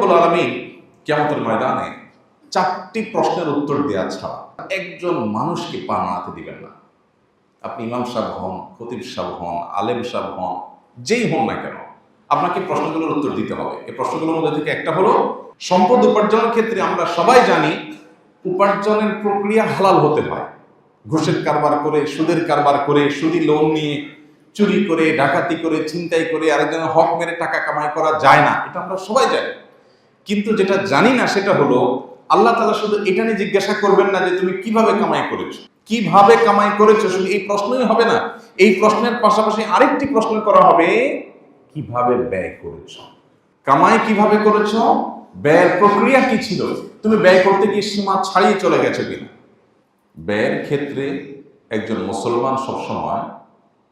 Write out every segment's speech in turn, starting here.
রব্বুল আলামিন কিয়ামতের ময়দানে 4টি প্রশ্নের উত্তর দেওয়া ছাড়া একজন মানুষকে পা নাড়াতে দিবেন না। আপনি ইমাম সাহেব হন, খতিব সাহেব হন, আলেম সাহেব হন, যেই হন না কেন, আপনাকে প্রশ্নগুলোর উত্তর দিতে হবে। এই প্রশ্নগুলোর মধ্যে থেকে একটা হলো, সম্পদ উপার্জনের ক্ষেত্রে আমরা সবাই জানি উপার্জনের প্রক্রিয়া হালাল হতে হয়। ঘুষের কারবার করে, সুদের কারবার করে, সুদি লোন নিয়ে, চুরি করে, ডাকাতি করে, ছিনতাই করে আরেকজনের হক মেরে টাকা কামাই করা যায় না, এটা আমরা সবাই জানি। কিন্তু যেটা জানি না সেটা হলো, আল্লাহ তাআলা শুধু এটা নিয়ে জিজ্ঞাসা করবেন না যে তুমি কিভাবে কামাই করেছো, কিভাবে কামাই করেছো, শুধু এই প্রশ্নই হবে না। এই প্রশ্নের পাশাপাশি আরেকটি প্রশ্ন করা হবে, কিভাবে ব্যয় করেছো। কামাই কিভাবে করেছো, ব্যয়ের প্রক্রিয়া কি ছিল, তুমি ব্যয় করতে গিয়ে সীমা ছাড়িয়ে চলে গেছো কিনা। ব্যয়ের ক্ষেত্রে একজন মুসলমান সবসময়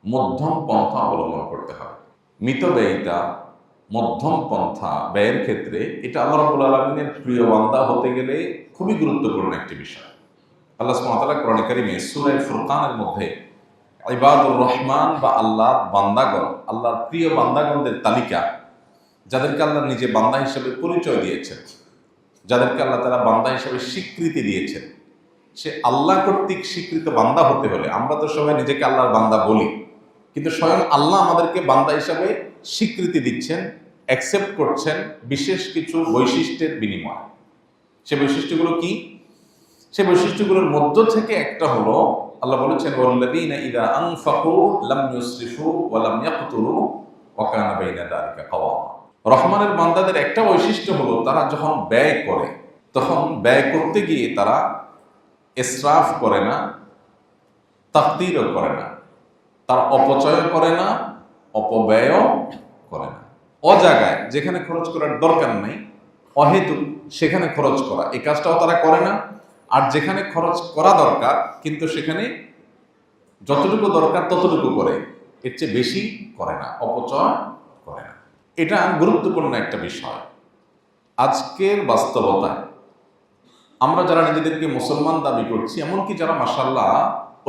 মধ্যম পন্থা অবলম্বন করতে হবে। মিতব্যয়িতা, মধ্যম পন্থা ব্যয়ের ক্ষেত্রে, এটা আল্লাহ রাব্বুল আলামিনের প্রিয় বান্দা হতে গেলে খুবই গুরুত্বপূর্ণ একটি বিষয়। আল্লাহ সুবহানাহু ওয়া তাআলা কোরআনে কারীমে সূরা ফুরকানের মধ্যে ইবাদুর রহমান বা আল্লাহর বান্দাগণ, আল্লাহর প্রিয় বান্দাগণদের তালিকা, যাদেরকে আল্লাহ নিজে বান্দা হিসেবে পরিচয় দিয়েছেন, যাদেরকে আল্লাহ তাআলা বান্দা হিসেবে স্বীকৃতি দিয়েছেন, সে আল্লাহ কর্তৃক স্বীকৃত বান্দা হতে হলে, আমরা তো সবাই নিজেকে আল্লাহর বান্দা বলি, কিন্তু স্বয়ং আল্লাহ আমাদেরকে বান্দা হিসাবে স্বীকৃতি দিচ্ছেন, অ্যাকসেপ্ট করছেন বিশেষ কিছু বৈশিষ্ট্যের বিনিময়ে। সে বৈশিষ্ট্যগুলো কি? সে বৈশিষ্ট্যগুলোর মধ্য থেকে একটা হলো, আল্লাহ বলেছেন ওয়াল্লাযীনা ইযা আনফাকু লাম ইউসরিফু ওয়া লাম ইয়াকতুরু ওয়া কানা বাইনা যালিকা কাওয়ামা। রহমানের বান্দাদের একটা বৈশিষ্ট্য হলো, তারা যখন ব্যয় করে তখন ব্যয় করতে গিয়ে তারা ইসরাফ করে না, তাকদীরও করে না, তার অপচয় করে না, অপব্যয়ও করে না। অজাগায় যেখানে খরচ করার দরকার নেই, অহেতুক সেখানে খরচ করা, এই কাজটাও তারা করে না। আর যেখানে খরচ করা দরকার কিন্তু সেখানে যতটুকু দরকার ততটুকু করে, এর চেয়ে বেশি করে না, অপচয় করে না। এটা গুরুত্বপূর্ণ একটা বিষয়। আজকের বাস্তবতায় আমরা যারা নিজেদেরকে মুসলমান দাবি করছি, এমনকি যারা মাশাআল্লাহ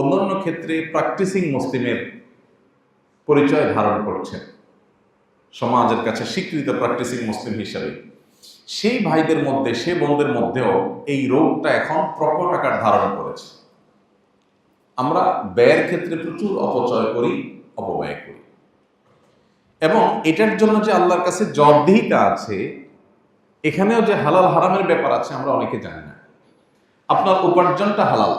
অন্যান্য ক্ষেত্রে প্র্যাকটিসিং মুসলিমের পরিচয় ধারণ করছেন, সমাজের কাছে স্বীকৃত প্র্যাকটিসিং মুসলিম হিসাবে, সেই ভাইদের মধ্যে, সে বোনদের মধ্যেও এই রোগটা এখন প্রকট আকার ধারণ করেছে। আমরা ব্যয়ের ক্ষেত্রে প্রচুর অপচয় করি, অপব্যয় করি, এবং এটার জন্য যে আল্লাহর কাছে জবাবদিহিতা আছে, এখানেও যে হালাল হারামের ব্যাপার আছে, আমরা অনেকে জানি না। আপনার উপার্জনটা হালাল,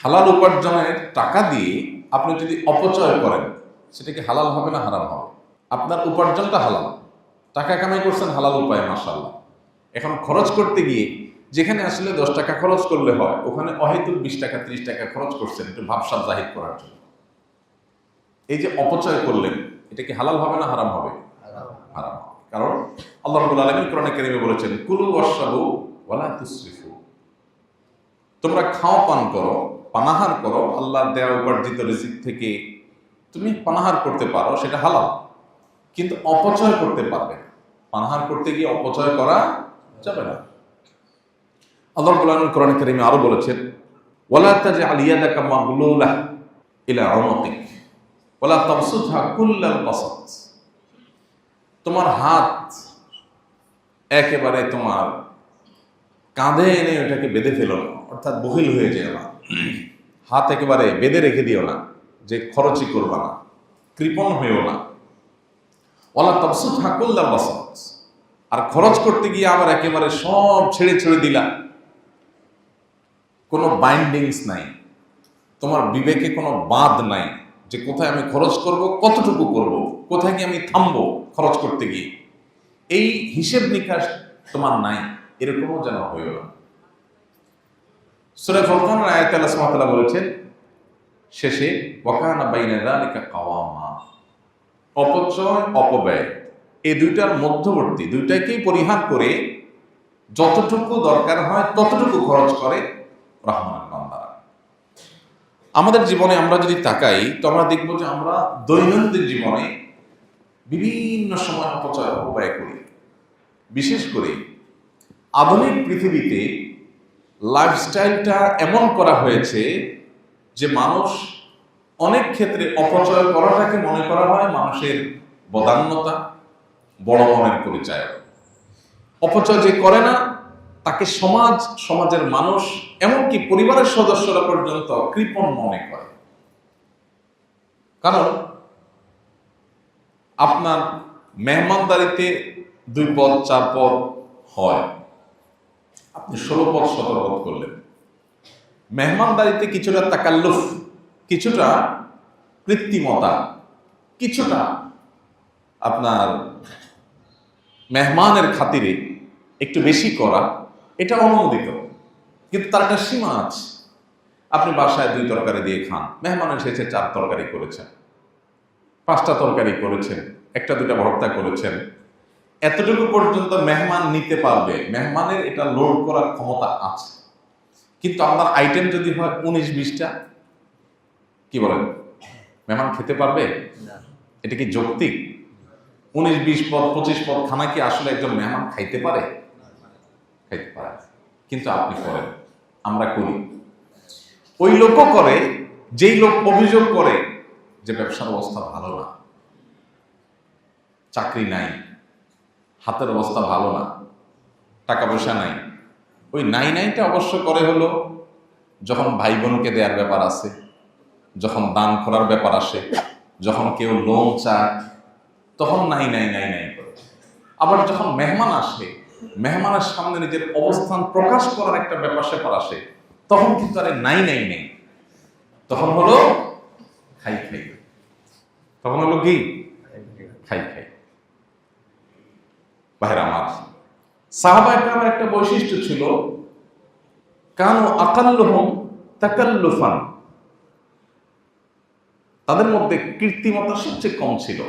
হালাল উপার্জনের টাকা দিয়ে আপনি যদি অপচয় করেন, সেটা কি হালাল হবে না হারাম হবে? আপনার উপার্জনটা হালাল, টাকা কামাই করছেন হালাল উপায়ে, মাশাআল্লাহ। এখন খরচ করতে গিয়ে যেখানে আসলে 10 টাকা খরচ করলে হয়, ওখানে অহেতুক 20 টাকা 30 টাকা খরচ করছেন একটু ভাবসাব জাহির করার জন্য। এই যে অপচয় করলেন, এটা কি হালাল হবে না হারাম হবে? হারাম হবে। কারণ আল্লাহ রাব্বুল আলামিন কোরআনে কারীমে বলেছেন, কুলু ওয়াশরাবু ওয়ালা তুসরিফু। তোমরা খাও, পান করো, পানাহার করো, আল্লাহর দেয়া উপার্জিত রিজিক থেকে তুমি পানাহার করতে পারো, সেটা হালাল, কিন্তু অপচয় করতে পারবে না। পানাহার করতে গিয়ে অপচয় করা যাবে না। আল্লাহ রাব্বুল আলামিন কোরআনে কারীমে আরো বলেছেন, ওয়ালা তাজআল ইয়াদাকা মাগলুলা ইলা উনুকিক ওয়ালা তাবসুতহা কুল্লাল বাসাত। তোমার হাত একেবারে তোমার কাঁধে এনে ওটাকে বেঁধে ফেলো না, অর্থাৎ বহিল হয়ে যেও না। হাত একেবারে বেঁধে রেখে দিও না, যে খরচই করবা না, কৃপণ হয়েও না। ওয়ালা তাবসুতহা কুল্লাল বাসাত। আর খরচ করতে গিয়ে আবার একেবারে সব ছেড়ে ছেড়ে দিলা, কোনো বাইন্ডিংস নাই, তোমার বিবেকে কোনো বাঁধ নাই যে কোথায় আমি খরচ করব, কতটুকু করব, কোথায় গিয়ে আমি থামবো খরচ করতে গিয়ে, এই হিসেব নিকাশ তোমার নাই, এরকমও যেন হইও না। সূরা ফুরকানের আয়াতে আল্লাহ সুবহানাহু ওয়া তাআলা বলেছেন শেষে, ওয়া কানা বাইনা যালিকা কাওয়ামা। অপচয়, অপব্যয়, এই দুইটার মধ্যবর্তী, দুইটাকেই পরিহার করে যতটুকু দরকার হয় ততটুকু খরচ করে রহমানের বান্দারা। আমাদের জীবনে আমরা যদি তাকাই, তো আমরা দেখব যে আমরা দৈনন্দিন জীবনে বিভিন্ন সময় অপচয়, অপব্যয় করি। বিশেষ করে আধুনিক পৃথিবীতে লাইফস্টাইলটা এমন করা হয়েছে যে মানুষ অনেক ক্ষেত্রে অপচয় করাটাকে মনে করা হয় মানুষের বদান্যতা, বড় মনের পরিচয়। অপচয় যে করে না তাকে সমাজ, সমাজের মানুষ, এমনকি পরিবারের সদস্যরা পর্যন্ত কৃপণ মনে করে। কারণ আপনার মেহমানদারিতে 2 পদ 4 পদ হয়, আপনি 16 পদ 17 পদ করলেন। মেহমানদারিতে কিছুটা তাকাল্লুফ, কিছুটা কৃত্রিমতা, কিছুটা আপনার মেহমানের খাতিরে একটু বেশি করা, এটা অনুমোদিত, কিন্তু তার একটা সীমা আছে। আপনি বাসায় 2 তরকারি দিয়ে খান, মেহমান এসেছে 4 তরকারি করেছেন, 5টা তরকারি করেছেন, 1-2টা ভর্তা করেছেন, এতটুকু পর্যন্ত মেহমান নিতে পারবে, মেহমানের এটা লোড করার ক্ষমতা আছে। কিন্তু আপনার আইটেম যদি হয় 19-20টা, কি বলেন, মেহমান খেতে পারবে? এটা কি যৌক্তিক? 19-20 পদ 25 পদ খানা কি আসলে একজন মেহমান খাইতে পারে? খাইতে পারে। কিন্তু আপনি করেন, আমরা করি। ওই লোকও করে যেই লোক অভিযোগ করে যে ব্যবসার অবস্থা ভালো না, চাকরি নাই, হাতের অবস্থা ভালো না, টাকা পয়সা নাই। ওই নাইটা অবশ্য করে হলো যখন ভাই বোনকে দেওয়ার ব্যাপার আছে, যখন দান করার ব্যাপার আসে, যখন কেউ লোন চায়, তখন নাই করে। আবার যখন মেহমান আসে, মেহমানের সামনে নিজের অবস্থান প্রকাশ করার একটা ব্যাপার স্যাপার আসে, তখন কিন্তু আরে নাই, তখন হলো খাই, তখন হলো কি খাই। ভাইরা আমার, সাহাবায়ে কেরামের একটা বৈশিষ্ট্য ছিল, কানু আকাল্লুহুম তাকাল্লুফান, তাদের মধ্যে কৃত্রিমতা সবচেয়ে কম ছিল,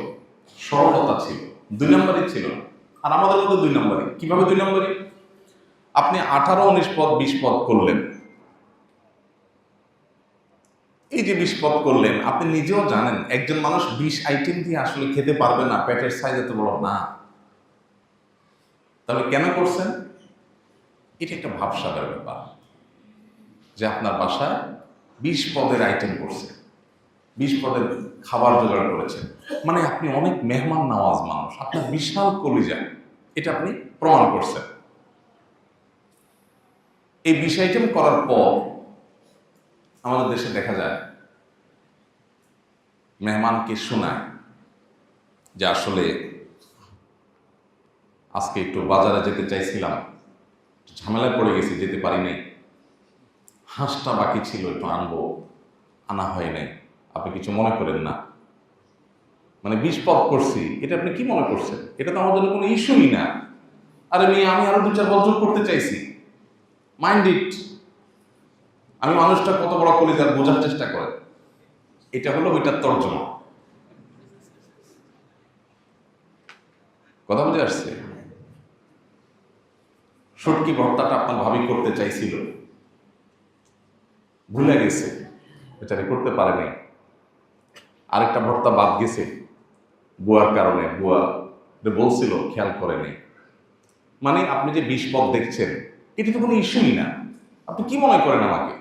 সরলতা ছিল, 2 নম্বরই ছিল। আর আমাদের মধ্যে 2 নম্বরই। কিভাবে 2 নম্বরই? আপনি 18-19 পদ 20 পদ করলেন, এই যে 20 পদ করলেন, আপনি নিজেও জানেন একজন মানুষ 20 আইটেম দিয়ে আসলে খেতে পারবে না, পেটের সাইজ এত বড় না। তাহলে কেন করছেন? এটা একটা ভাবসাবের ব্যাপার যে আপনার বাসায় 20 পদের আইটেম করছে, 20 পদের খাবার জোগাড় করেছেন, মানে আপনি অনেক মেহমান নওয়াজ মানুষ, আপনার বিশাল কলিজা, এটা আপনি প্রমাণ করছেন। এই 20 আইটেম করার পর আমাদের দেশে দেখা যায় মেহমানকে শোনায় যে আসলে আজকে একটু বাজারে যেতে চাইছিলাম, ঝামেলায় পড়ে গেছি, যেতে পারি নাই, হাঁসটা বাকি ছিল, একটু আনবো, আনা হয় নাই, আপনি কিছু মনে করেন না। মানে 20 পদ করছি, এটা আপনি কি মনে করছেন? এটা তো আমাদের কোনো ইস্যুই না। আরে মেয়ে, আমি আরো 2-4 বছর করতে চাইছি, মাইন্ড ইট। আমি মানুষটা কত বড় কলিজার বোঝার চেষ্টা করে, এটা হলো ওইটার তর্জমা। কথা বুঝে আসছে? শুটকি ভর্তাটা আপনার ভাবি করতে চাইছিল, ভুলে গেছে, বেচারি করতে পারে নাই। আরেকটা ভর্তা বাদ গেছে বুয়ার কারণে, বুয়া বলছিল, খেয়াল করে নেই। মানে আপনি যে 20 পদ দেখছেন, এটা তো কোনো ইস্যুই না। আপনি কি মনে করেন আমাকে?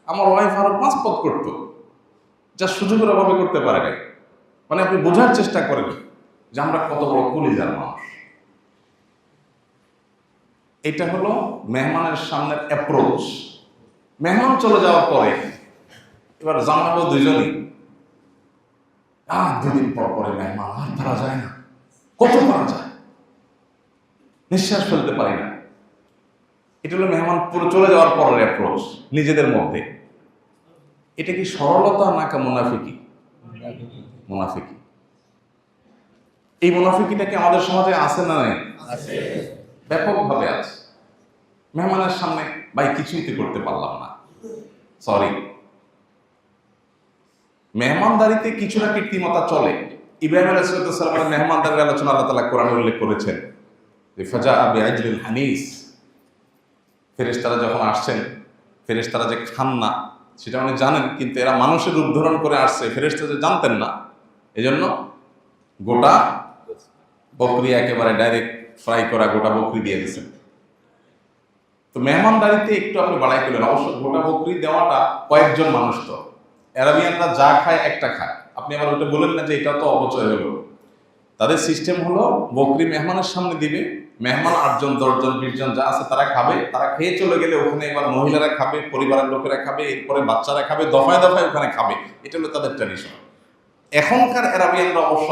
আমার ওয়াইফ আরো 5 পদ করতো, যা সুযোগের অভাবে করতে পারে নাই। মানে আপনি বোঝার চেষ্টা করেন যে আমরা কত বড় কলিজার মানুষ। এটা হলো মেহমানের সামনের অ্যাপ্রোচ। মেহমান চলে যাওয়ার পরে এবার জানাবো দুজনই, 2 দিন পর পরে মেহমান, আর পারা যায় না, কত পারা যায়, নিঃশ্বাস ফেলতে পারি না। এটা হলো মেহমান পুরো চলে যাওয়ার পরের অ্যাপ্রোচ নিজেদের মধ্যে। এটা কি সরলতা নাকি মুনাফিকি? মুনাফিকি। এই মুনাফিকিটা কি আমাদের সমাজে আছে না নাই? আছে, ব্যাপকভাবে আছে। মেহমানের সামনে, ভাই কিছুই তো করতে পারলাম না, সরি। মেহমানদারিতে কিছুটা কৃত্রিমতা চলে। ইব্রাহিম আলাইহিস সালামের মেহমানদারির আলোচনা আল্লাহ তাআলা কোরআনে উল্লেখ করেছেন যে ফাজাআ বিআজলিল হানিস, ফেরেশতারা যখন আসছেন, ফেরেশতারা যে খান না সেটা উনি জানেন, কিন্তু এরা মানুষের রূপ ধারণ করে আসছে, ফেরেশতারা জানতেন না, এজন্য গোটা বকরি একেবারে ডাইরেক্ট ফ্রাই করা গোটা বকরি দিয়ে দিয়েছেন। তো মেহমানদারিতে একটু আপনি বাড়াই করলেন, অবশ্য গোটা বকরি দেওয়াটা কয়েকজন মানুষ, তো অ্যারাবিয়ানরা যা খায় একটা খায়, আপনি আবার ওটা বলেন না যে এটা তো অপচয় হলো। তাদের সিস্টেম হলো বকরি মেহমানের সামনে দিবে, মেহমান 8 জন 10 জন 20 জন যা আছে তারা খাবে, তারা খেয়ে চলে গেলে ওখানে এবার মহিলারা খাবে, পরিবারের লোকেরা খাবে, এরপরে বাচ্চারা খাবে, দফায় দফায় ওখানে খাবে। এটা হলো তাদের ট্র্যাডিশন। এখনকার আরবিয়ানরা অবশ্য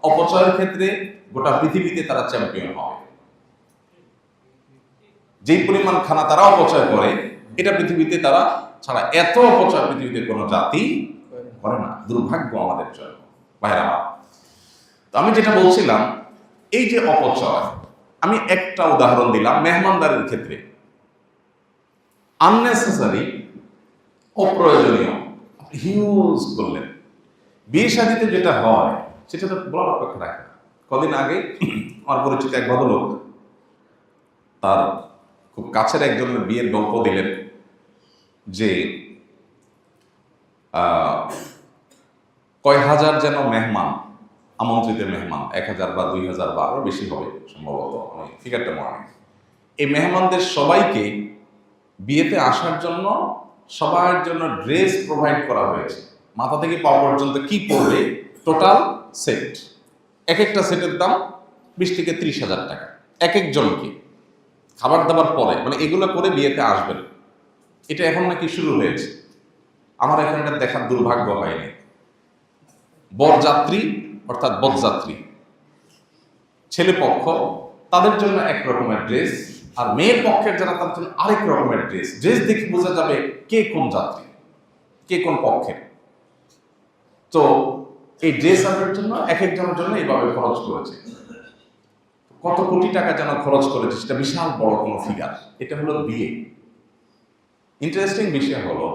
অপচয়ের ক্ষেত্রে গোটা পৃথিবীতে তারা চ্যাম্পিয়ন হবে। যেই পরিমাণ খানা তারা অপচয় করে, এটা পৃথিবীতে তারা ছাড়া এত অপচয় পৃথিবীতে কোনো জাতি করে না। দুর্ভাগ্য আমাদের জন্য ভাইরা। তো আমি যেটা বলছিলাম, এই যে অপচয়, আমি একটা উদাহরণ দিলাম মেহমানদারির ক্ষেত্রে। আননেসেসারি, অপ্রয়োজনীয় হিউজ করলেন। বিয়ে শাদীতে যেটা হয় সেটা তো বলার অপেক্ষা রাখে না। কদিন আগে আমার পরিচিত এক ভদ্রলোক তার খুব কাছের একজনের বিয়ের গল্প দিলেন যে কয় হাজার যেন মেহমান, আমন্ত্রিত মেহমান, 1000 বা 2000 বা আরো বেশি হবে সম্ভবত, আমি ফিগারটা মনে নেই। এই মেহমানদের সবাইকে বিয়েতে আসার জন্য সবার জন্য ড্রেস প্রোভাইড করা হয়েছে। মাথা থেকে পা পর্যন্ত কি পড়বে টোটাল সেট, এক একটা সেটের দাম 20 থেকে 30,000 টাকা এক একজনকে, খাবার দাবার পরে, মানে এগুলো করে বিয়েতে আসবেন। এটা এখন নাকি শুরু হয়েছে। আমার এখন এটা দেখার দুর্ভাগ্য হয়নি। বরযাত্রী অর্থাৎ বরযাত্রী ছেলে পক্ষ, তাদের জন্য এক রকমের ড্রেস, আর মেয়ের পক্ষের যারা তার জন্য আরেক রকমের ড্রেস। ড্রেস দেখে বোঝা যাবে কে কোন যাত্রী, কে কোন পক্ষের। তো এই ড্রেস আনার জন্য এক একজনের জন্য এইভাবে খরচ করেছে। কত কোটি টাকা যেন খরচ করেছে, সেটা বিশাল বড় কোনো ফিগার। এটা হলো বিয়ে। ইন্টারেস্টিং বিষয় হলো,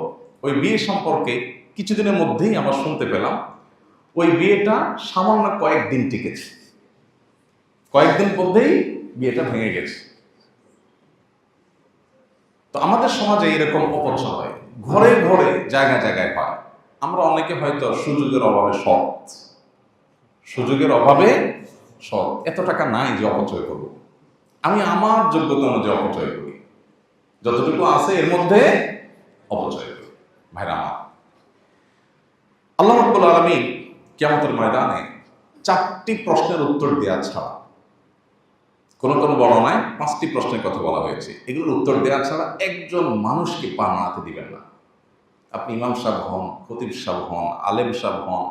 ওই বিয়ে সম্পর্কে কিছুদিনের মধ্যেই আমরা শুনতে পেলাম ওই বিয়েটা সামান্য কয়েকদিন টিকেছে, কয়েকদিন মধ্যেই বিয়েটা ভেঙে গেছে। তো আমাদের সমাজে এরকম অপচয় হয়, ঘরে ঘরে জায়গায় জায়গায় পায়। আমরা অনেকে হয়তো সুযোগের অভাবে সৎ, সুযোগের অভাবে সৎ, এত টাকা নাই যে অপচয় করব। আমি আমার যোগ্যতা অনুযায়ী অপচয় করি, যতটুকু আছে এর মধ্যে অপচয় করি। ভাইরা আমার, আল্লাহ রাব্বুল আলামিন কিয়ামতের ময়দানে 4টি প্রশ্নের উত্তর দেওয়া ছাড়া, কোন কোন বর্ণনায় 5টি প্রশ্নের কথা বলা হয়েছে, এগুলোর উত্তর দেওয়া ছাড়া একজন মানুষকে পা নাড়াতে দিবেন না। আপনি ইমাম সাহেব হন, খতিব সাহেব হন, আলেম সাহেব হন,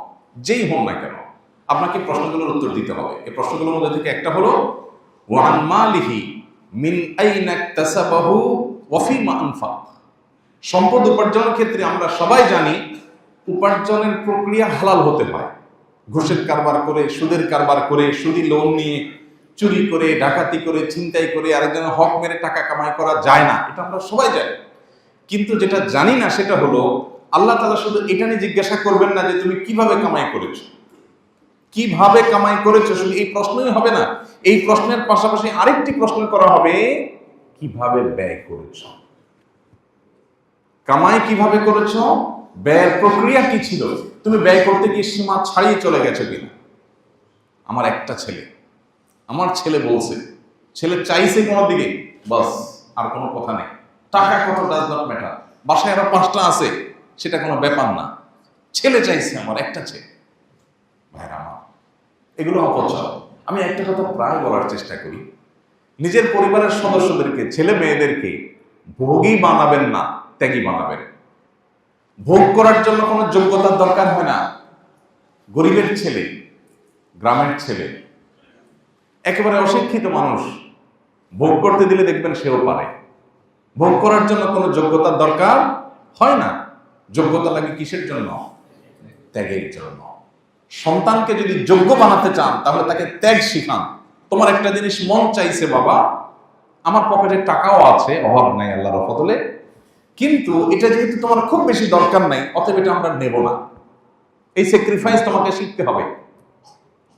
যেই হন না কেন, আপনাকে প্রশ্নগুলোর উত্তর দিতে হবে। এই প্রশ্নগুলোর মধ্যে থেকে একটা হলো ওয়ান মালিহি মিন আইনা ইকতাসাবাহু ওয়া ফিমা আনফাক। সম্পদ উপার্জনের ক্ষেত্রে আমরা সবাই জানি উপার্জনের প্রক্রিয়া হালাল হতে হয়। ঘুষের কারবার করে, সুদের কারবার করে, সুদি লোন নিয়ে, চুরি করে, ডাকাতি করে, ছিনতাই করে আরেকজনের হক মেরে টাকা কামাই করা যায় না, এটা আমরা সবাই জানি। কিন্তু যেটা জানি না সেটা হলো, আল্লাহ তাআলা শুধু এটা নিয়ে জিজ্ঞাসা করবেন না যে তুমি কিভাবে কামাই করেছো, কিভাবে কামাই করেছো, শুধু এই প্রশ্নই হবে না। এই প্রশ্নের পাশাপাশি আরেকটি প্রশ্ন করা হবে, কিভাবে ব্যয় করেছো। কামাই কিভাবে করেছো, ব্যয়ের প্রক্রিয়া কি ছিল, তুমি ব্যয় করতে গিয়ে সীমা ছাড়িয়ে চলে গেছো কিনা। আমার একটা ছেলে, আমার ছেলে বলছে, ছেলে চাইছে কোনো দিকে, বাস আর কোনো কথা নেই। টাকা কত ডাজ নট ম্যাটার, বাসায় আরো 5টা আছে, সেটা কোনো ব্যাপার না। ছেলে চাইছে, আমার একটা ছেলে। ভাইরা আমার, এগুলো অপচয়। আমি একটা কথা প্রায় বলার চেষ্টা করি, নিজের পরিবারের সদস্যদেরকে, ছেলে মেয়েদেরকে ভোগী বানাবেন না, ত্যাগী বানাবেন। ভোগ করার জন্য কোনো যোগ্যতার দরকার হয় না। গরিবের ছেলে, গ্রামের ছেলে, একেবারে অশিক্ষিত মানুষ ভোগ করতে দিলে দেখবেন সেও পারে। ভোগ করার জন্য কোনো যোগ্যতার দরকার হয় না। যোগ্যতা লাগে কিসের জন্য? ত্যাগের জন্য। সন্তানকে যদি যোগ্য বানাতে চান তাহলে তাকে ত্যাগ শিখান। তোমার একটা জিনিস মন চাইছে, বাবা আমার পকেটে টাকাও আছে, অভাব নাই আল্লাহর ফজলে, কিন্তু এটা যেহেতু তোমার খুব বেশি দরকার নাই, অতএব এটা আমরা নেব না। এই স্যাক্রিফাইস তোমাকে শিখতে হবে।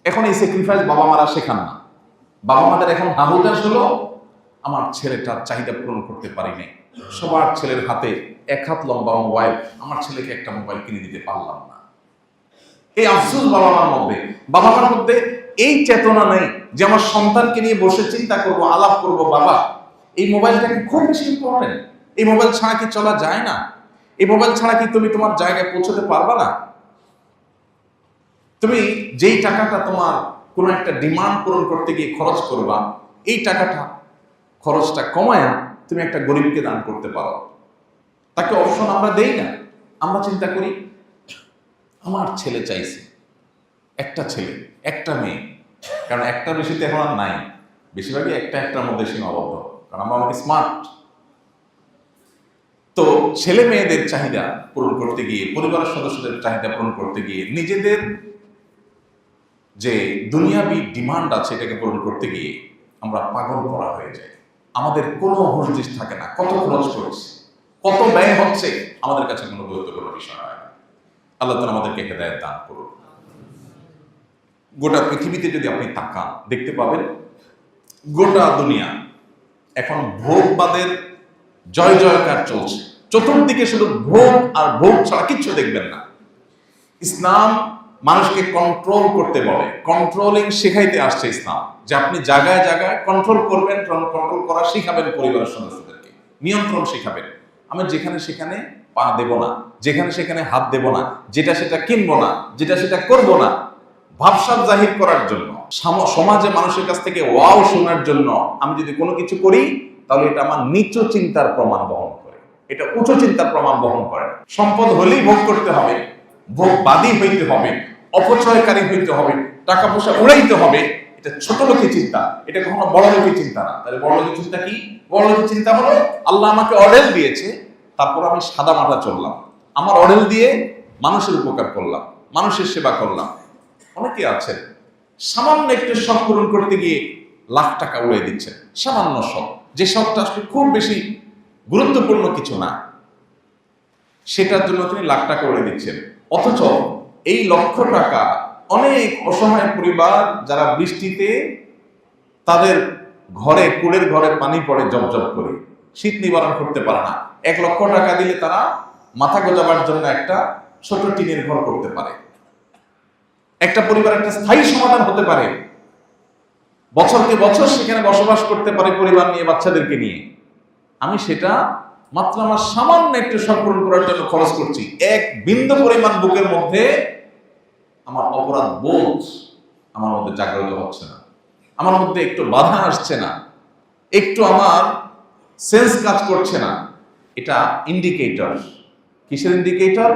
এখন এই স্যাক্রিফাইস বাবা মারা শেখান না। বাবা মাদের এখন হাহুতাশ হলো, আমার ছেলেটার চাহিদা পূরণ করতে পারি নাই। সবার ছেলের হাতে 1 হাত লম্বা মোবাইল, আমার ছেলেকে একটা মোবাইল কিনে দিতে পারলাম না। এই আফসোস বাবা মার মধ্যে। বাবা মার মধ্যে এই চেতনা নেই যে আমার সন্তানকে নিয়ে বসে চিন্তা করব, আলাপ করব, বাবা এই মোবাইলটা কি খুব বেশি ইম্পর্টেন্ট? এই মোবাইল ছাড়া কি চলা যায় না? এই মোবাইল ছাড়া কি তুমি তোমার জায়গায় পৌঁছতে পারবা না? তুমি যেই টাকাটা তোমার কোন একটা ডিমান্ড পূরণ করতে গিয়ে খরচ করবা, এই টাকাটা খরচটা কমায়া তুমি একটা গরিবকে দান করতে পারো। তাকে অপশন আমরা দেই না। আমরা চিন্তা করি আমার ছেলে চাইছে, একটা ছেলে একটা মেয়ে, কারণ একটা বেশিতে এখন আর নাই, বেশিরভাগই একটার মধ্যে সীমাবদ্ধ, কারণ আমরা অনেক স্মার্ট। তো ছেলে মেয়েদের চাহিদা পূরণ করতে গিয়ে, পরিবারের সদস্যদের চাহিদা পূরণ করতে গিয়ে, নিজেদের যে দুনিয়াবি ডিমান্ড আছে এটাকে পূরণ করতে গিয়ে আমরা পাগল করা হয়ে যাই। আমাদের কোনো হুঁশ থাকে না, কত খরচ করছে, কত ব্যয় হচ্ছে, আমাদের কাছে কোনো গুরুত্বপূর্ণ বিষয় হয় না। আল্লাহ তাআলা আমাদেরকে হেদায়েত দান করুন। গোটা পৃথিবীতে যদি আপনি তাকান, দেখতে পাবেন গোটা দুনিয়া এখন ভোগবাদের জয় জয়কার চলছে। চতুর্দিকে শুধু ভোগ আর ভোগ ছাড়া কিচ্ছু দেখবেন না। ইসলাম মানুষকে কন্ট্রোল করতে বলে, কন্ট্রোলিং শেখাইতে আসছে ইসলাম, যে আপনি জায়গায় জায়গায় কন্ট্রোল করবেন, কন্ট্রোল করা শিখাবেন পরিবারের সদস্যদেরকে, নিয়ন্ত্রণ শিখাবেন। আমি যেখানে সেখানে পা দেব না, যেখানে সেখানে হাত দেব না, যেটা সেটা কিনবো না, যেটা সেটা করবো না, ভাবসাব জাহির করার জন্য, সমাজে মানুষের কাছ থেকে ওয়াও শোনার জন্য আমি যদি কোনো কিছু করি তাহলে এটা আমার নিচু চিন্তার প্রমাণ বহন করে, এটা উঁচু চিন্তার প্রমাণ বহন করে। সম্পদ হলেই ভোগ করতে হবে, ভোগবাদী হইতে হবে, অপচয়কারী হইতে হবে, টাকা পয়সা উড়াইতে হবে, এটা ছোট লোকের চিন্তা, এটা কখনো বড় লোকের চিন্তা না। তাহলে বড় লোকের চিন্তা কি? বড় লোকের চিন্তা হলো আল্লাহ আমাকে অর্ডার দিয়েছে, তারপর আমি সাদা মাটা চললাম, আমার অর্ডার দিয়ে মানুষের উপকার করলাম, মানুষের সেবা করলাম। অনেকে আছেন সামান্য একটু শখ পূরণ করতে গিয়ে লাখ টাকা উড়িয়ে দিচ্ছেন, সামান্য শখ, যে শখটা আসলে খুব বেশি গুরুত্বপূর্ণ কিছু না, সেটার জন্য তিনি লাখ টাকা উড়িয়ে দিচ্ছেন। অথচ এই লক্ষ টাকা অনেক অসহায় পরিবার যারা বৃষ্টিতে তাদের ঘরে, কুড়ের ঘরে পানি পড়ে জবজব করে, শীত নিবারণ করতে পারে না, 1 লক্ষ টাকা দিলে তারা মাথা গোজাবার জন্য একটা ছোট টিনের ঘর করতে পারে, একটা পরিবার একটা স্থায়ী সমাধান হতে পারে, বছরকে বছর সেখানে বসবাস করতে পারে পরিবার নিয়ে, বাচ্চাদেরকে নিয়ে। আমি সেটা মাত্র আমার সামান্য একটু শখ পূরণ করার জন্য খরচ করছি। এক বিন্দু পরিমাণ বুকের মধ্যে আমার অপরাধ বোধ আমার মধ্যে জাগ্রত হচ্ছে না, আমার মধ্যে একটু বাধা আসছে না, একটু আমার সেন্স কাজ করছে না। এটা ইন্ডিকেটর। কিসের ইন্ডিকেটর?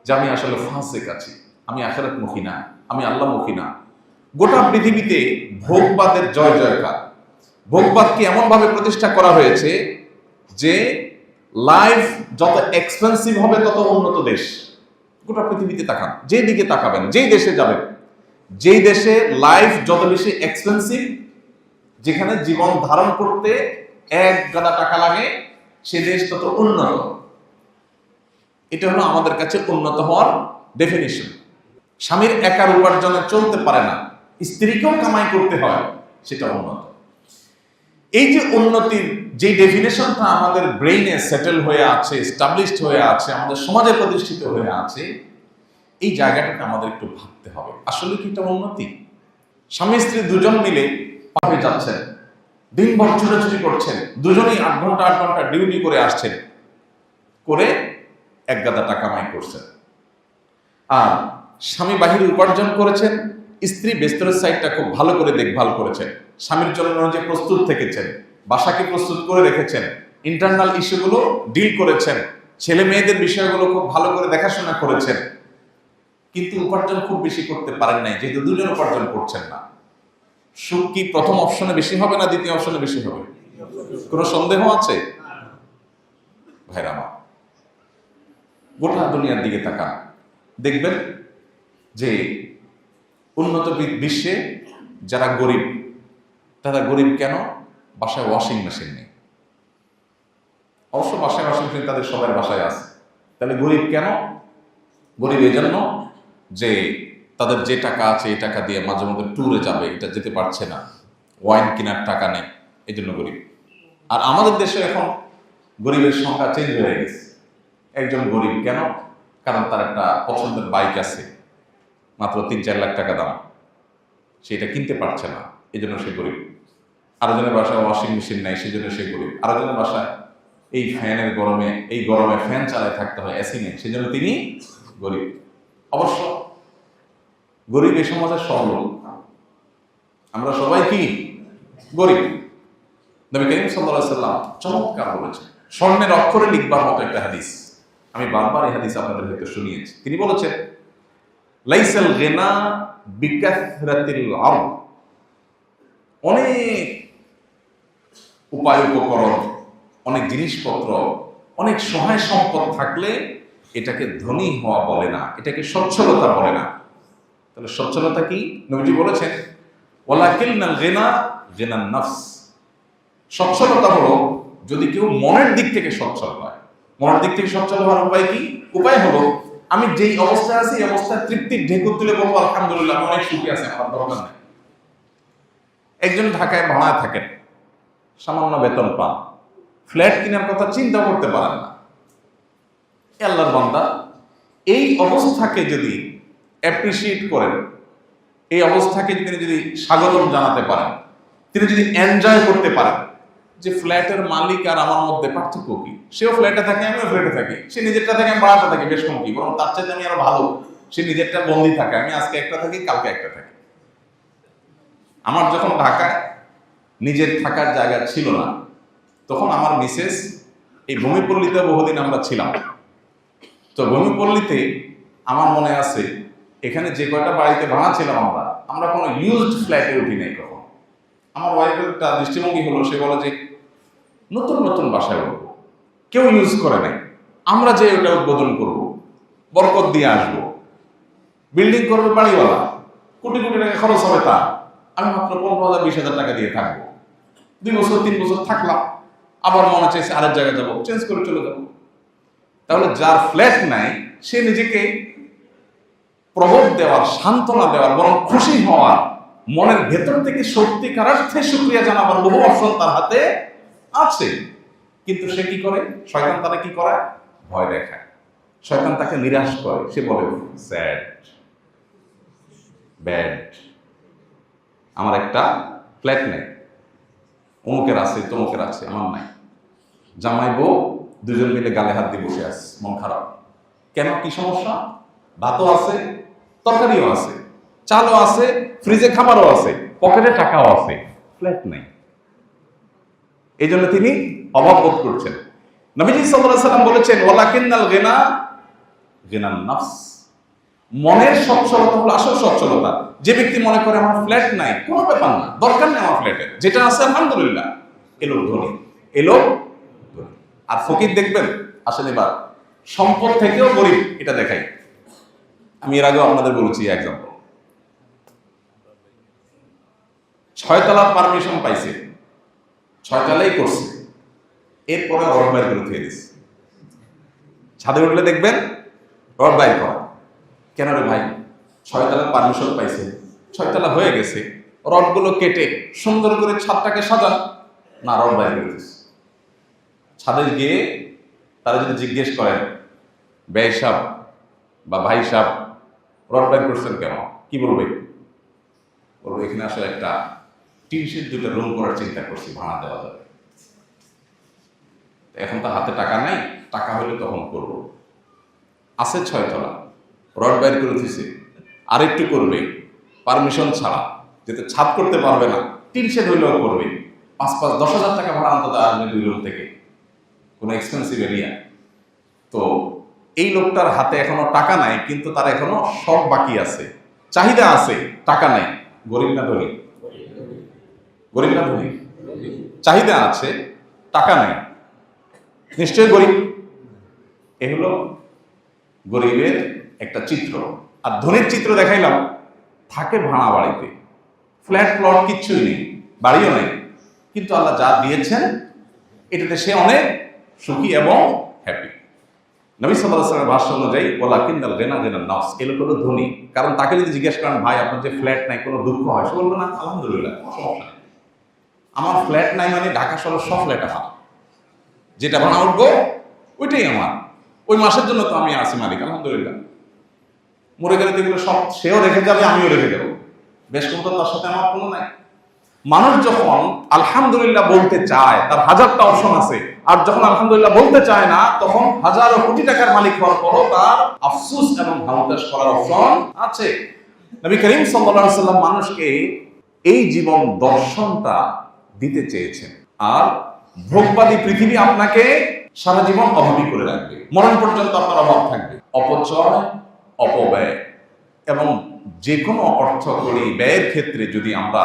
যে আমি আসলে ফাসিক আছি, আমি আখিরাতমুখী না, আমি আল্লাহমুখী না। গোটা পৃথিবীতে ভোগবাদের জয় জয়কার। ভোগবাদকে এমন ভাবে প্রতিষ্ঠা করা হয়েছে যে লাইফ যত এক্সপেন্সিভ হবে তত উন্নত দেশ। গোটা পৃথিবীতে তাকান, যেই দিকে তাকাবেন, যেই দেশে যাবেন, যেই দেশে লাইফ যত বেশি এক্সপেন্সিভ, যেখানে জীবন ধারণ করতে 1 গাদা টাকা লাগে, সে দেশ তত উন্নত। এটা হলো আমাদের কাছে উন্নত হওয়ার ডেফিনিশন। স্বামীর একার উপার্জনে চলতে পারে না, স্ত্রীকেও কামাই করতে হয়, সেটা উন্নত। এই যে উন্নতির যে ডেফিনেশনটা আমাদের ব্রেইনে সেটেল হয়ে আছে, এস্টাবলিশড হয়ে আছে, আমাদের সমাজে প্রতিষ্ঠিত হয়ে আছে, এই জায়গাটাকে আমাদের একটু ভাবতে হবে, আসলে কি এটা উন্নতি? স্বামী স্ত্রী দুজন মিলে পাবে যাচ্ছেন, দিনভর ছুটাছুটি করছেন, দুজনেই 8 ঘন্টা 8 ঘন্টা ডিউটি করে আসছেন, করে 1 গাদা টাকা কামাই করছেন। আর স্বামী বাহিরে উপার্জন করেছেন, স্ত্রী বেস্তরের সাইডটা খুব ভালো করে দেখভাল করেছেন, স্বামীর জন্য যে প্রস্তুত থেকেছেন, বাসাকে প্রস্তুত করে রেখেছেন, ইন্টারনাল ইস্যুগুলো ডিল করেছেন, ছেলে মেয়েদের বিষয়গুলো খুব ভালো করে দেখাশোনা করেছেন, কিন্তু উপার্জন খুব বেশি করতে পারেন নাই, যেহেতু দুজন উপার্জন করছেন না। সুখ কি প্রথম অপশনে বেশি হবে না দ্বিতীয় অপশনে বেশি হবে? কোনো সন্দেহ আছে? ভাইরা আমার, গোটা দুনিয়ার দিকে তাকান, দেখবেন যে উন্নত বিশ্বে যারা গরিব, তারা গরিব কেন? বাসায় ওয়াশিং মেশিন নেই। অবশ্য বাসায় ওয়াশিং মেশিন তাদের সবার বাসায় আছে। তাহলে গরিব কেন? গরিব এই জন্য যে তাদের যে টাকা আছে এই টাকা দিয়ে মাঝে মধ্যে ট্যুরে যাবে, এটা যেতে পারছে না, ওয়াইন কেনার টাকা নেই, এই জন্য গরিব। আর আমাদের দেশে এখন গরিবের সংখ্যা চেঞ্জ হয়ে গেছে। একজন গরিব কেন? কারণ তার একটা পছন্দের বাইক আছে, মাত্র 3-4 লাখ টাকা দাম, সেটা কিনতে পারছে না, এই জন্য সে গরিব। আরেকজনের বাসায় ওয়াশিং মেশিন নেই, সেই জন্য সে গরিব। আরেকজনের বাসায় এই ফ্যানের গরমে, এই গরমে ফ্যান চালায় থাকতে হয়, এসি নেই, সেই জন্য তিনি গরিব। অবশ্য গরিব এই সমাজের সব লোক, আমরা সবাই কি গরিব। নবী করিম সাল্লাল্লাহু আলাইহি ওয়াসাল্লাম চমৎকার বলেছেন, স্বর্ণের অক্ষরে লিখবার মতো একটা হাদিস। আমি বারবার এই হাদিস আপনাদের হয়তো শুনিয়েছি। তিনি বলেছেন, লাইসাল গিনা বিকাসরাতিল আরদ, অনেক উপায় উপকরণ, অনেক জিনিসপত্র, অনেক সহায় সম্পদ থাকলে এটাকে ধনী হওয়া বলে না, এটাকে সচ্ছলতা বলে না। তাহলে সচ্ছলতা কি? নবীজি বলেছেন, ওয়ালাকিন্নাল গিনা গিনান নফস, সচ্ছলতা হলো যদি কেউ মনের দিক থেকে সচ্ছল হয়। মনের দিক থেকে সচ্ছল হওয়ার উপায় কি? উপায় হলো আমি যেই অবস্থায় আছি এই অবস্থায় তৃপ্তির ঢেকুর তুলে বলবো আলহামদুলিল্লাহ, আমি অনেক সুখী আছি, আমার দরকার নেই। একজন ঢাকায় ভাড়ায় থাকেন, সামান্য বেতন পান, ফ্ল্যাট কেনার কথা চিন্তা করতে পারেন না। আল্লাহর বান্দা এই অবস্থাকে যদি অ্যাপ্রিসিয়েট করেন, এই অবস্থাকে তিনি যদি স্বাগতম জানাতে পারেন, তিনি যদি এনজয় করতে পারেন যে ফ্ল্যাটের মালিক আর আমার মধ্যে পার্থক্য কি, সেও ফ্ল্যাটে থাকে আমিও ফ্ল্যাটে থাকি, সে নিজেরটা থাকে আমি ভাড়াটা থাকি, বেশ কম কি, বরং তার চাইতে আমি আরো ভালো, সে নিজেরটা বন্দি থাকে, আমি আজকে একটা থাকি কালকে একটা থাকি। আমার যখন ঢাকায় নিজের থাকার জায়গা ছিল না, তখন আমার মিসেস এই ভূমিপল্লীতে বহুদিন আমরা ছিলাম। তো ভূমিপল্লীতে আমার মনে আছে এখানে যে কয়টা বাড়িতে ভাড়া ছিলাম আমরা কোনো ইউজড ফ্ল্যাটে উঠি নাই কখন। আমার ওয়াইফের একটা দৃষ্টিভঙ্গি হলো, সে বলে যে নতুন নতুন বাসায় উঠবো, কেউ ইউজ করে নাই, আমরা যে ওটা উদ্বোধন করব, বরকত দিয়ে আসবো, বিল্ডিং করবে বাড়িওয়ালা, কোটি কোটি টাকা খরচ হবে, তা আমি মাত্র 15,000-20,000 টাকা দিয়ে থাকবো। 2 বছর 3 বছর থাকলাম, আবার মনে চাইছে আরেক জায়গায় যাবো, চেঞ্জ করে চলে যাবো। তাহলে যার ফ্ল্যাট নাই সে নিজেকে প্রবোধ দেওয়ার, সান্ত্বনা দেওয়ার, বরং খুশি হওয়ার, মনের ভেতর থেকে সত্যিকার অর্থে শুকরিয়া জানাবার বহু অপশন তার হাতে আছে। কিন্তু সে কি করে? শয়তান তাকে কি করে? ভয় দেখায়, শয়তান তাকে নিরাশ করে। সে বলে স্যাড, ব্যাড, আমার একটা ফ্ল্যাট নেই, অমুকের আছে তমুকের আছে, আমার নাই। জামাই বউ দুজন মিলে গালে হাত দিয়ে বসে আছে, মন খারাপ। কেন? কি সমস্যা? ভাতও আছে, তরকারিও আছে, চালও আছে, ফ্রিজে খাবারও আছে, পকেটে টাকাও আছে, ফ্ল্যাট নেই। এই জন্য তিনি অভাব বোধ করছেন। নবীজি সাল্লাল্লাহু আলাইহি ওয়াসাল্লাম বলেছেন, ওয়ালাকিন্নাল গিনা গিনান নফস, মনের সচ্ছলতা হলো আসল সচ্ছলতা। যে ব্যক্তি মনে করে আমার ফ্ল্যাট নাই, কোনো ব্যাপার না, দরকার নেই আমার ফ্ল্যাটের, যেটা আছে আলহামদুলিল্লাহ, এলো ধনী, এলো ধনী। আর ফকির দেখবেন, আসেন এবার সম্পদ থেকেও গরিব, এটা দেখাই। আমি এর আগেও আপনাদের বলেছি এক্সাম্পল। 6 তলা পারমিশন পাইছে, 6 তলাই করছে, এরপরে রড বাইর করে থুয়ে দিচ্ছে। ছাদে উঠলে দেখবেন রড বাইর করা। কেন রে ভাই? 6 তলার পারমিশন পাইছে, 6 তলা হয়ে গেছে, রডগুলো কেটে সুন্দর করে ছাদটাকে সাজান না, রড বাইর করে দিচ্ছে। ছাদে গিয়ে তারা যদি জিজ্ঞেস করেন, ব্যয় সাহেব বা ভাই সাহেব রড বাইর করছেন কেন, কি বলবে? বলবো এখানে আসলে একটা টিনশেড 2টা রুম করার চিন্তা করছি, ভাড়া দেওয়া যাবে, এখন তো হাতে টাকা নাই, টাকা হলে তখন করব। আছে 6 তলা, রড বাইর করে দিয়েছে, আরেকটু করবে পারমিশন ছাড়া, যেতে ছাদ করতে পারবে না, টিনশেড হইলেও করবে, 5-10,000 টাকা ভাড়া অন্তত আসবে 2 রুম থেকে, কোনো এক্সপেন্সিভ এরিয়া। তো এই লোকটার হাতে এখনো টাকা নাই, কিন্তু তার এখনো সব বাকি আছে, চাহিদা আছে, টাকা নাই। গরিব না ধনী? গরিব না ধনী? চাহিদা আছে, টাকা নাই, নিশ্চয়ই গরিব। এ হলো গরিবের একটা চিত্র। আর ধনীর চিত্র দেখাইলাম, থাকে ভাড়া বাড়িতে, ফ্ল্যাট প্লট কিচ্ছুই নেই, বাড়িও নেই, কিন্তু আল্লাহ যা দিয়েছেন এটাতে সে অনেক সুখী এবং হ্যাপি। নবী সাল্লাল্লাহু আলাইহি ওয়াসাল্লামের ভাষ্য অনুযায়ী ওয়ালাকিন্নাল গিনা গিনান নফস, এই লোক হলো ধনী। কারণ তাকে যদি জিজ্ঞেস করেন, ভাই আপনার যে ফ্ল্যাট নাই, কোনো দুঃখ হয়? সে বলবে না, আলহামদুলিল্লাহ, কোনো সমস্যা নেই, আমার ফ্ল্যাট নাই মানে ঢাকা শহরের সব ফ্ল্যাট আমার, যেটা ভাড়া উঠবো ওইটাই আমার, ওই মাসের জন্য তো আমি আছি মালিক, আলহামদুলিল্লাহ। মরে গেলে যেগুলো সব সেও রেখে যাবে, আমিও রেখে যাবো, বেশ ক্ষমতা তার সাথে আমার কোনো নাই। মানুষ যখন আলহামদুলিল্লাহ বলতে চায়, তার হাজারটা অপশন আছে, আর যখন আলহামদুলিল্লাহ বলতে চায় না, তখন হাজারো কোটি টাকার মালিক হওয়ার পরও তার আফসোস এবং হামতাস করার অপশন আছে। নবী করিম সাল্লাল্লাহু আলাইহি ওয়াসাল্লাম মানুষকে এই জীবন দর্শনটা দিতে চেয়েছেন। আর ভোগবাদী পৃথিবী আপনাকে সারা জীবন অভাবী করে রাখবে, মরণ পর্যন্ত আপনার অভাব থাকবে। অপচয়, অপব্যয় এবং যে কোনো অর্থ করি ব্যয়ের ক্ষেত্রে যদি আমরা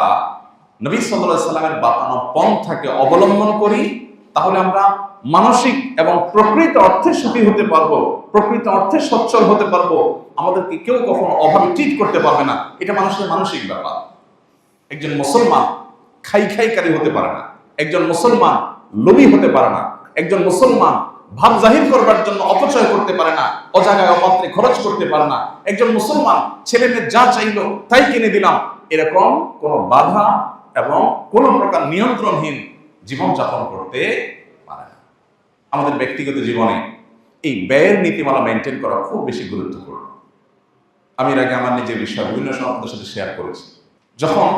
নবী সাল্লাল্লাহু আলাইহি সাল্লামের বাতানো পন্থাকে অবলম্বন করি, তাহলে আমরা মানসিক এবং প্রকৃত অর্থে সুখী হতে পারবো, প্রকৃত অর্থে সচ্ছল হতে পারবো। আমাদেরকে কেউ কখনো অভাবে ট্রিট করতে পারবে না। এটা মানুষের মানসিক ব্যাপার। একজন মুসলমান খাইকারি হতে পারে না, একজন মুসলমান লোভী হতে পারে না, একজন মুসলমান ভাব জাহির করবার জন্য অপচয় করতে পারে না, অজাগায় অপাত্রে খরচ করতে পারে না। একজন মুসলমান ছেলে মেয়ে যা চাইলো তাই কিনে দিলাম, এরকম কোন বাধা এবং কোন প্রকার নিয়ন্ত্রণহীন জীবন যাপন করতে পারে না। আমাদের ব্যক্তিগত জীবনে এই ব্যয়ের নীতিমালা মেনটেন করা খুব বেশি গুরুত্বপূর্ণ। আমি এর আগে আমার নিজের বিষয় বিভিন্ন সময় আপনাদের সাথে শেয়ার করেছি। যখন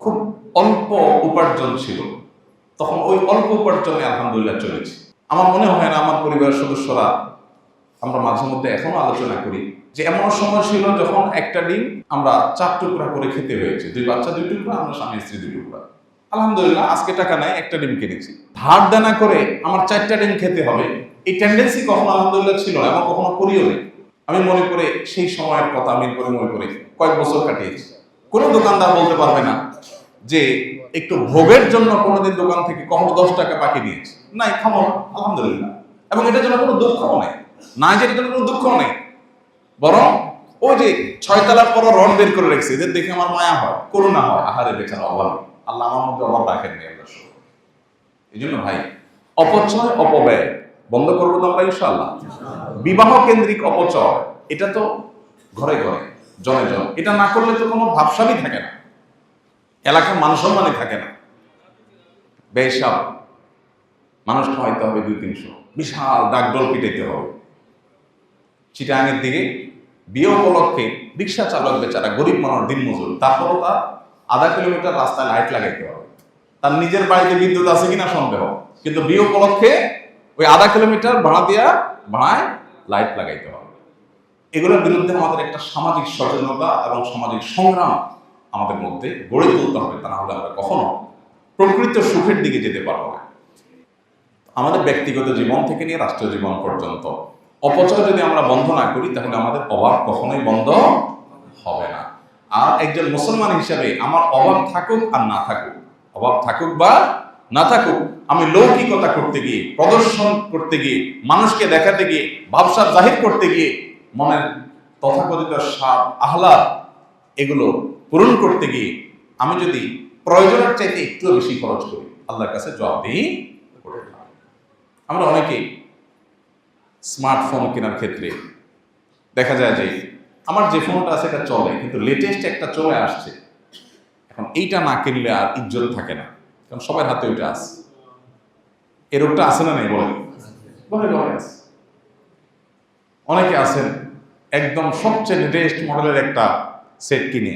খুব অল্প উপার্জন ছিল, তখন ওই অল্প উপার্জনে আলহামদুলিল্লাহ চলেছে। আমার মনে হয় না আমার পরিবারের সদস্যরা, আমরা মাঝে মধ্যে এখনো আলোচনা করি যে এমন সময় ছিল যখন একটা ডিম আমরা 4 টুকরা করে খেতে হয়েছে, 2 বাচ্চা 2 টুকরা, আমরা স্বামী স্ত্রী 2 টুকরা। আলহামদুলিল্লাহ আজকে টাকা নাই, একটা ডিম কিনেছি। ধার দেনা করে আমার 4টা ডিম খেতে হবে, এই টেন্ডেন্সি কখনো আলহামদুলিল্লাহ ছিল না এবং কখনো করিও নেই। আমি মনে করে সেই সময়ের কথা আমি মনে করে কয়েক বছর কাটিয়েছি। কোনো দোকানদার বলতে পারবে না যে একটু ভোগের জন্য কোনোদিন দোকান থেকে কখনো 10 টাকা বাকি নিয়েছে, নাই, ক্ষমা, আলহামদুলিল্লাহ। এবং এটার জন্য কোনো দুঃখও নেই, না যে এটার জন্য কোনো দুঃখও নেই, বরং ওই যে 6 তলার পর রড বের করে রেখেছে, এদের দেখে আমার মায়া হয়, করুণা হয়, আহারে বেচারা অভাব, আল্লাহ আমার মধ্যে অভাব রাখেননি। এই জন্য ভাই, অপচয় অপব্যয় বন্ধ করবো তো আমরা ইনশাআল্লাহ। বিবাহ কেন্দ্রিক অপচয়, এটা তো ঘরে ঘরে জনে জনে, এটা না করলে তো কোনো ভাবসাবই থাকে না, এলাকার মান সম্মানই থাকে না। বেশাব মানুষ খাওয়াইতে হবে 200-300, বিশাল ডাকডোল পিটাইতে হবে। চিটাঙের দিকে বিয়ে উপলক্ষে রিক্সা চালক বেচারা গরিব মানুষ, দিনমজুর, তারপরও তার আধা কিলোমিটার রাস্তায় লাইট লাগাইতে হবে। তার নিজের বাড়িতে বিদ্যুৎ আছে কিনা সন্দেহ, কিন্তু বিয়ে উপলক্ষে ওই আধা কিলোমিটার ভাড়ায় লাইট লাগাইতে হবে। এগুলোর বিরুদ্ধে আমাদের একটা সামাজিক সচেতনতা এবং সামাজিক সংগ্রাম আমাদের মধ্যে গড়ে তুলতে হবে, তা না হলে আমরা কখনো প্রকৃত সুখের দিকে যেতে পারবো না। আমাদের ব্যক্তিগত জীবন থেকে নিয়ে রাষ্ট্রীয় জীবন পর্যন্ত অপচয় যদি আমরা বন্ধ না করি, তাহলে আমাদের অভাব কখনোই বন্ধ হবে না। আর একজন মুসলমান হিসাবে আমার অভাব থাকুক আর না থাকুক, অভাব থাকুক বা না থাকুক, আমি লৌকিকতা করতে গিয়ে, প্রদর্শন করতে গিয়ে, মানুষকে দেখাতে গিয়ে, ভাবসাব জাহির করতে গিয়ে, মনের তথাকথিত স্বাদ আহ্লাদ এগুলো পূরণ করতে গিয়ে আমি যদি প্রয়োজনের চাইতে একটু বেশি খরচ করি, আল্লাহর কাছে জবাবদিহি করতে হবে। আমরা অনেকেই স্মার্টফোন কেনার ক্ষেত্রে দেখা যায় যে আমার যে ফোনটা আছে এটা চলে, কিন্তু লেটেস্ট একটা চলে আসছে, এখন এইটা না কিনলে আর ইজ্জত থাকে না, কারণ সবার হাতে ওইটা আছে। এর রোগটা আছে না নেই বলেন? আছে। অনেকে আছেন একদম সবচেয়ে লেটেস্ট মডেলের একটা সেট কিনে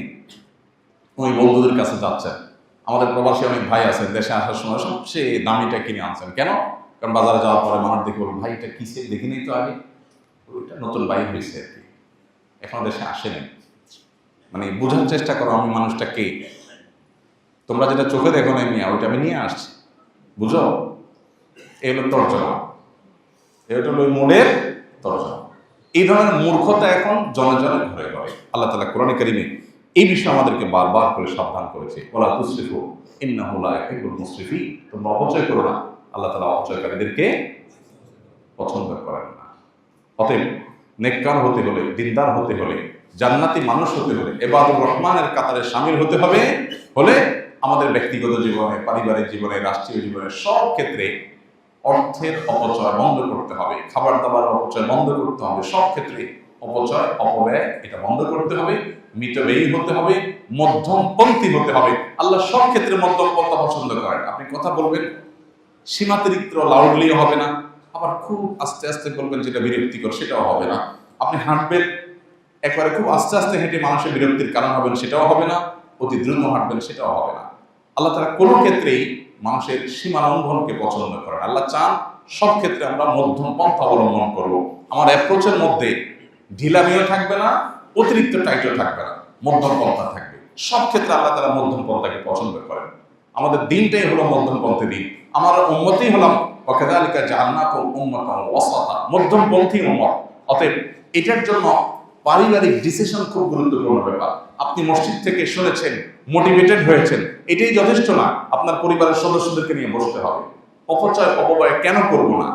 ওই বন্ধুদের কাছে যাচ্ছেন। আমাদের প্রবাসী অনেক ভাই আছেন, দেশে আসার সময় সবচেয়ে দামিটা কিনে আনছেন। কেন? কারণ বাজারে যাওয়ার পরে মানুষ দেখে বলবে, ভাই এটা কি সেট, দেখিনি তো আগে, ওইটা নতুন বাইক হয়েছে আর কি, এখন দেশে আসেনি। মানে বোঝার চেষ্টা করো আমি মানুষটা কে, তোমরা যেটা চোখে দেখো না মিয়া, ওইটা আমি নিয়ে আসছি, বুঝো? এই হলো তর্জমা, এটা হলো ওই মোড়ের তর্জমা। এই ধরনের মূর্খতা এখন জনে জনে ঘরে ঘরে। আল্লাহ তাআলা কোরআনে কারীমে এই বিষয়ে আমাদেরকে বারবার করে সাবধান করেছে, ওয়ালা তুসরিফু ইন্নাহু লা ইউহিব্বুল মুসরিফিন, তোমরা অপচয় করো না, আল্লাহ তাআলা অপচয়কারীদেরকে পছন্দ করেন না। অতএব নেককার হতে হলে, দিনদার হতে হলে, জান্নাতি মানুষ হতে হলে, ইবাদুর রহমানের কাতারে শামিল হতে হবে হলে আমাদের ব্যক্তিগত জীবনে, পারিবারিক জীবনে, রাষ্ট্রীয় জীবনে সব ক্ষেত্রে অর্থের অপচয় বন্ধ করতে হবে, খাবার দাবার অপচয় বন্ধ করতে হবে, সব ক্ষেত্রে অপচয় অপব্যয় এটা বন্ধ করতে হবে, মিতব্যয়ী হতে হবে, মধ্যমপন্থী হতে হবে। আল্লাহ সব ক্ষেত্রে মধ্যম পন্থা পছন্দ করেন। আপনি কথা বলবেন সীমাতিরিক্ত লাউডলিও হবে না, আবার খুব আস্তে আস্তে বলবেন যেটা বিরক্তিকর সেটাও হবে না। আপনি হাঁটবেন একবারে খুব আস্তে আস্তে হেঁটে মানুষের বিরক্তির কারণ হবেন সেটাও হবে না, অতি দ্রুত হাঁটবেন সেটাও হবে না। আল্লাহ তাআলা কোনো ক্ষেত্রেই মানুষের সীমা লঙ্ঘনকে পছন্দ করেন। আল্লাহ চান সব ক্ষেত্রে আমরা মধ্যম পন্থা অবলম্বন করব। আমার অ্যাপ্রোচের মধ্যে ঢিলামিও থাকবে না, অতিরিক্ত টাইটও থাকবে না, মধ্যম পন্থা থাকবে। সব ক্ষেত্রে আল্লাহ তাআলা মধ্যম পন্থাকে পছন্দ করেন। আমাদের দিনটাই হলো মধ্যমপন্থী দিন। আমরা উম্মতই হলাম ওয়াকাযালিকা জাআলনাকুম উম্মাতান ওয়াসাতা, মধ্যমপন্থী উম্মত। অতএব এটার জন্য পারিবারিক ডিসিশন খুব গুরুত্বপূর্ণ ব্যাপার। আপনি মসজিদ থেকে শুনেছেন, মোটিভেটেড হয়েছেন, এটাই যথেষ্ট না। আপনার পরিবারের সদস্যদেরকে নিয়ে বসতে হবে। অপব্যয় কেন করব না,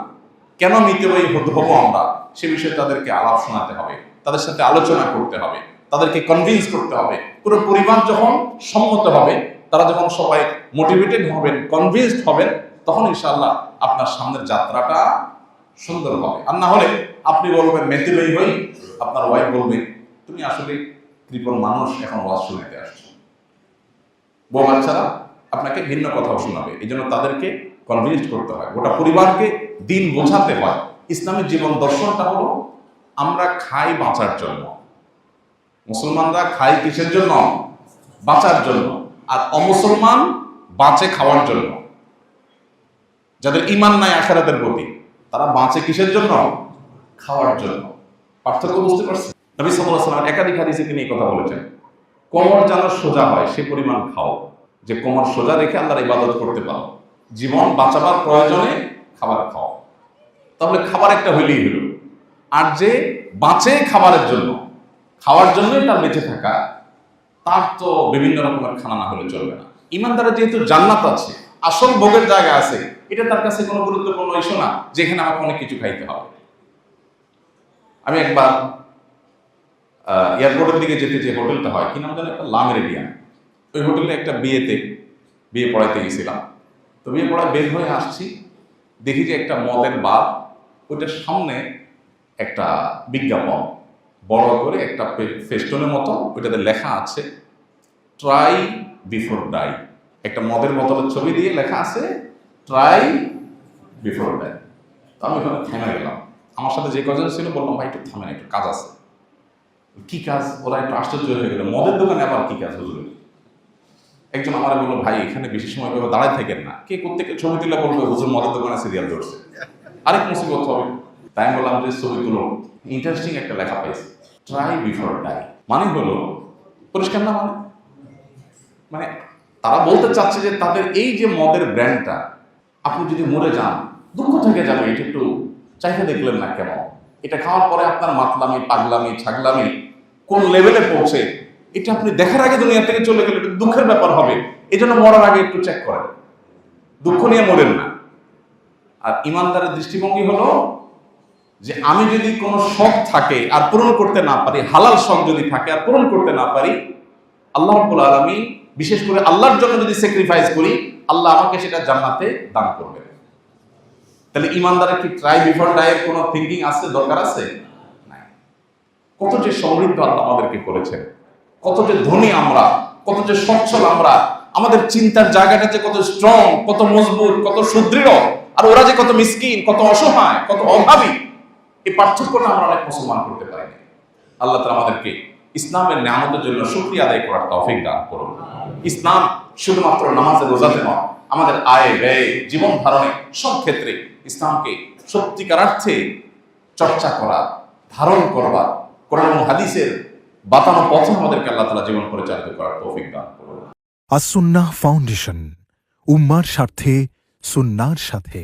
কেন মিতব্যয়ী হবো আমরা, সে বিষয়ে তাদেরকে আলাপ শোনাতে হবে, তাদের সাথে আলোচনা করতে হবে, তাদেরকে কনভিন্স করতে হবে। পুরো পরিবার যখন সম্মত হবে, তারা যখন সবাই মোটিভেটেড হবেন, কনভিন্সড হবেন, তখন ইনশাআল্লাহ আপনার সামনের যাত্রাটা সুন্দর হবে। আর না হলে আপনি বলবেন মেতিলই হই, আপনার ওয়াইফ বলবে তুমি আসলে কৃপণ মানুষ, এখন ওয়াজ শুনতে আসছো। বউ বাচ্চারা আপনাকে ভিন্ন কথাও শোনাবে। এই জন্য তাদেরকে কনভিন্স করতে হয়, গোটা পরিবারকে দিন বোঝাতে হয়। ইসলামের জীবন দর্শনটা হলো আমরা খাই বাঁচার জন্য। মুসলমানরা খাই কিসের জন্য? বাঁচার জন্য। আর অমুসলমান বাঁচে খাওয়ার জন্য। যাদের ঈমান নাই আখিরাতের প্রতি, তারা বাঁচে কিসের জন্য? খাওয়ার জন্য। পার্থক্য বুঝতে পারছেন? নবী সাল্লাল্লাহু আলাইহি ওয়াসাল্লাম একাধিক হাদিসে তিনি এই কথা বলেছেন, কোমর যেন সোজা হয় সে পরিমাণ খাও, যে কোমর সোজা রেখে আল্লাহর ইবাদত করতে পারো। জীবন বাঁচাবার প্রয়োজনে খাবার খাও। তাহলে খাবার একটা হইলেই হলো। আর যে বাঁচে খাবারের জন্য, খাওয়ার জন্যই তার বেঁচে থাকা, তার তো বিভিন্ন রকমের খানা না হলে চলবে না। ইমানদারের যেহেতু জান্নাত আছে, আসল ভোগের জায়গা আছে, এটা তার কাছে কোনো গুরুত্বপূর্ণ ইস্যু না যেখানে আমাকে অনেক কিছু খাইতে হবে। আমি একবার এয়ারপোর্টের দিকে যেতে, যে হোটেলটা হয়, কি নাম জানো, একটা লা মেরিডিয়ান, ওই হোটেলে একটা বিয়ে পড়াইতে গেছিলাম। তো বিয়ে পড়ায় বের হয়ে আসছি, দেখি যে একটা মদের বার, ওইটার সামনে একটা বিজ্ঞাপন বড় করে একটা ফেস্টনের মতো, ওইটাতে লেখা আছে ট্রাই বিফোর ডাই। একটা মদের বোতলের ছবি দিয়ে লেখা আছে ট্রাই বিফোর ডাই। তো আমি ওখানে থেমে গেলাম। আমার সাথে যে কজন ছিল বললাম, ভাই একটু থামেন, একটু কাজ আছে। কি কাজ? ওরা একটু আশ্চর্য হয়ে গেল, মদের দোকানে আবার কি কাজ হুজুর? একজন আমার বললো, ভাই এখানে বেশি সময় ভাবে দাঁড়ায় থাকেন না, কে কোত্থেকে ছবি তুলে বলবে হুজুর মদের দোকানে সিরিয়াল ধরছে, আরেক মুসিবত হবে। তাই আমি বললাম যে ছবি তুলো। ইন্টারেস্টিং একটা লেখা পাইছি, ট্রাই বিফোর ডাই। মানে হলো পরিষ্কার না, মানে তারা বলতে চাচ্ছে যে তাদের এই যে মদের ব্র্যান্ডটা, আপনি যদি মরে যান দুঃখ থেকে যাবে, এটা একটু চাইতে দেখলেন না কেন? এটা খাওয়ার পরে আপনার মাতলামি, পাগলামি, ছাগলামি কোন লেভেলে পৌঁছে, এটা আপনি দেখার আগে দুনিয়া থেকে চলে গেলে এটা দুঃখের ব্যাপার হবে। এই জন্য মরার আগে একটু চেক করেন, দুঃখ নিয়ে মরেন না। আর ইমানদারের দৃষ্টিভঙ্গি হলো যে আমি যদি কোনো শখ থাকে আর পূরণ করতে না পারি, হালাল শখ যদি থাকে আর পূরণ করতে না পারি, আল্লাহ রাব্বুল আলামিন বিশেষ করে আল্লাহর জন্য যদি স্যাক্রিফাইস করি, আল্লাহ আমাকে সেটা জান্নাতে দান করবে। তাহলে ইমানদারের কি ট্রাই বিফোর ডাই এর কোনো থিঙ্কিং আছে, দরকার আছে? নাই। কত যে সমৃদ্ধ আল্লাহ আমাদেরকে করেছেন, কত যে ধনী আমরা, কত যে সচ্ছল আমরা, আমাদের চিন্তার জায়গাটা যে কত স্ট্রং, কত মজবুত, কত সুদৃঢ়, আর ওরা যে কত মিসকিন, কত অসহায়, কত অভাবী, এই পার্থক্যটা আমরা অনেক মুসলমান করতে পারি না। আল্লাহ তাআলা আমাদেরকে ইসলামের নিয়ামতের জন্য শুকরিয়া আদায় করার তৌফিক দান করুন। ইসলাম শুধুমাত্র নামাজে রোজাতে নয়, আমাদের আয় ব্যয়, জীবন ধারণে সব ক্ষেত্রে ইসলামকে সত্যিকার অর্থে চর্চা করা, ধারণ করবার, কোরআন ও হাদিসের বাতানো পথে আমাদেরকে আল্লাহ তাআলা জীবন পরিচালিত করার তৌফিক দান করুন। আস-সুন্নাহ ফাউন্ডেশন, উম্মার স্বার্থে সুন্নাহর সাথে।